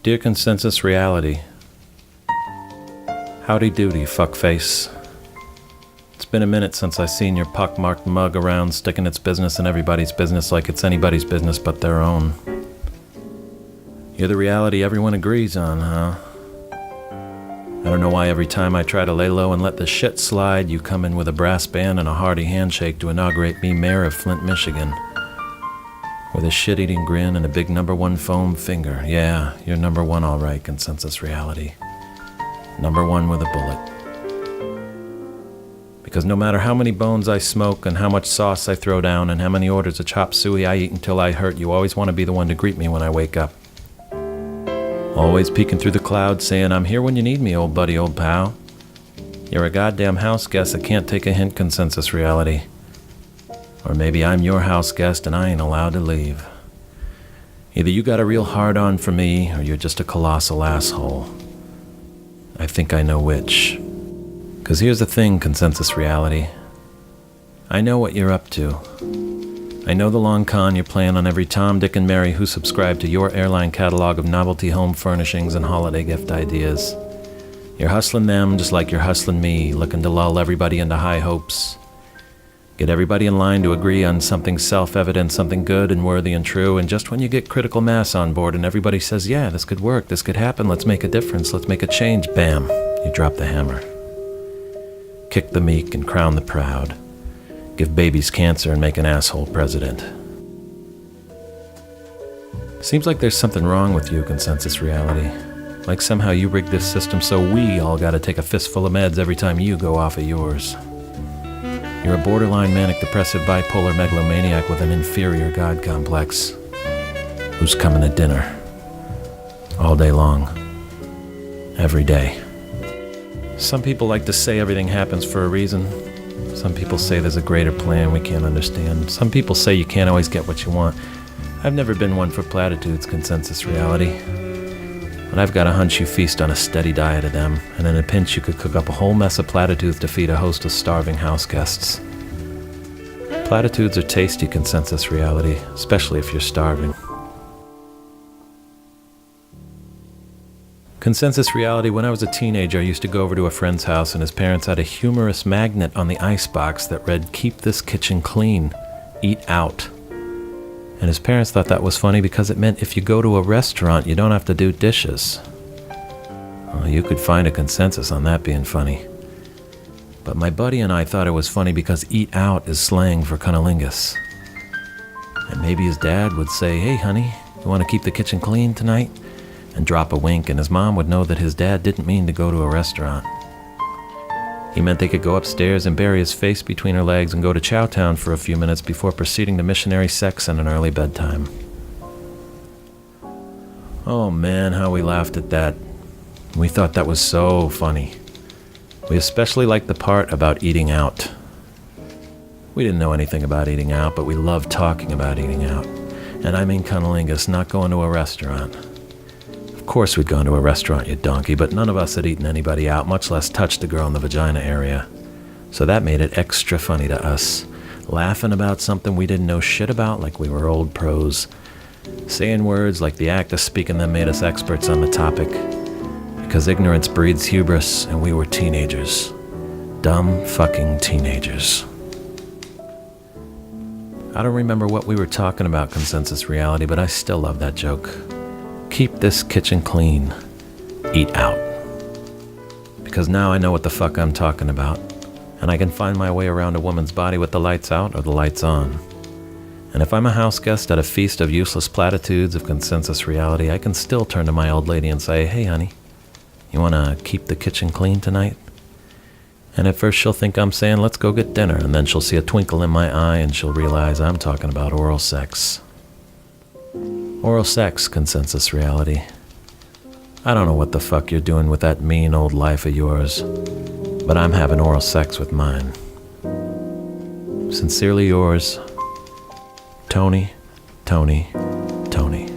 Dear Consensus Reality, howdy doody, fuckface. It's been a minute since I seen your pockmarked mug around sticking its business in everybody's business like it's anybody's business but their own. You're the reality everyone agrees on, huh? I don't know why every time I try to lay low and let the shit slide, you come in with a brass band and a hearty handshake to inaugurate me mayor of Flint, Michigan. With a shit-eating grin and a big #1 foam finger. Yeah, you're #1 all right, Consensus Reality. #1 with a bullet. Because no matter how many bones I smoke and how much sauce I throw down and how many orders of chop suey I eat until I hurt, you always want to be the one to greet me when I wake up. Always peeking through the clouds saying, I'm here when you need me, old buddy, old pal. You're a goddamn house guest that can't take a hint, Consensus Reality. Or maybe I'm your house guest and I ain't allowed to leave. Either you got a real hard-on for me, or you're just a colossal asshole. I think I know which. 'Cause here's the thing, Consensus Reality. I know what you're up to. I know the long con you're playing on every Tom, Dick, and Mary who subscribe to your airline catalog of novelty home furnishings and holiday gift ideas. You're hustling them just like you're hustling me, looking to lull everybody into high hopes. Get everybody in line to agree on something self-evident, something good and worthy and true, and just when you get critical mass on board and everybody says, yeah, this could work, this could happen, let's make a difference, let's make a change, bam, you drop the hammer. Kick the meek and crown the proud. Give babies cancer and make an asshole president. Seems like there's something wrong with you, Consensus Reality. Like somehow you rigged this system so we all gotta take a fistful of meds every time you go off of yours. You're a borderline manic-depressive bipolar megalomaniac with an inferior god complex who's coming to dinner all day long, every day. Some people like to say everything happens for a reason. Some people say there's a greater plan we can't understand. Some people say you can't always get what you want. I've never been one for platitudes, Consensus Reality. But I've got a hunch you feast on a steady diet of them, and in a pinch you could cook up a whole mess of platitudes to feed a host of starving house guests. Platitudes are tasty, Consensus Reality, especially if you're starving. Consensus Reality, when I was a teenager, I used to go over to a friend's house and his parents had a humorous magnet on the icebox that read, "Keep this kitchen clean, eat out." And his parents thought that was funny because it meant if you go to a restaurant, you don't have to do dishes. Well, you could find a consensus on that being funny. But my buddy and I thought it was funny because eat out is slang for cunnilingus. And maybe his dad would say, hey honey, you want to keep the kitchen clean tonight? And drop a wink, and his mom would know that his dad didn't mean to go to a restaurant. He meant they could go upstairs and bury his face between her legs and go to Chowtown for a few minutes before proceeding to missionary sex and an early bedtime. Oh man, how we laughed at that. We thought that was so funny. We especially liked the part about eating out. We didn't know anything about eating out, but we loved talking about eating out. And I mean cunnilingus, not going to a restaurant. Of course we'd gone to a restaurant, you donkey, but none of us had eaten anybody out, much less touched a girl in the vagina area. So that made it extra funny to us, laughing about something we didn't know shit about like we were old pros, saying words like the act of speaking them made us experts on the topic, because ignorance breeds hubris and we were teenagers. Dumb fucking teenagers. I don't remember what we were talking about, Consensus Reality, but I still love that joke. Keep this kitchen clean. Eat out. Because now I know what the fuck I'm talking about, and I can find my way around a woman's body with the lights out or the lights on. And if I'm a house guest at a feast of useless platitudes of Consensus Reality, I can still turn to my old lady and say, hey honey, you want to keep the kitchen clean tonight? And at first she'll think I'm saying, let's go get dinner, and then she'll see a twinkle in my eye and she'll realize I'm talking about oral sex. Oral sex, Consensus Reality. I don't know what the fuck you're doing with that mean old life of yours, but I'm having oral sex with mine. Sincerely yours, Tony, Tony, Tony.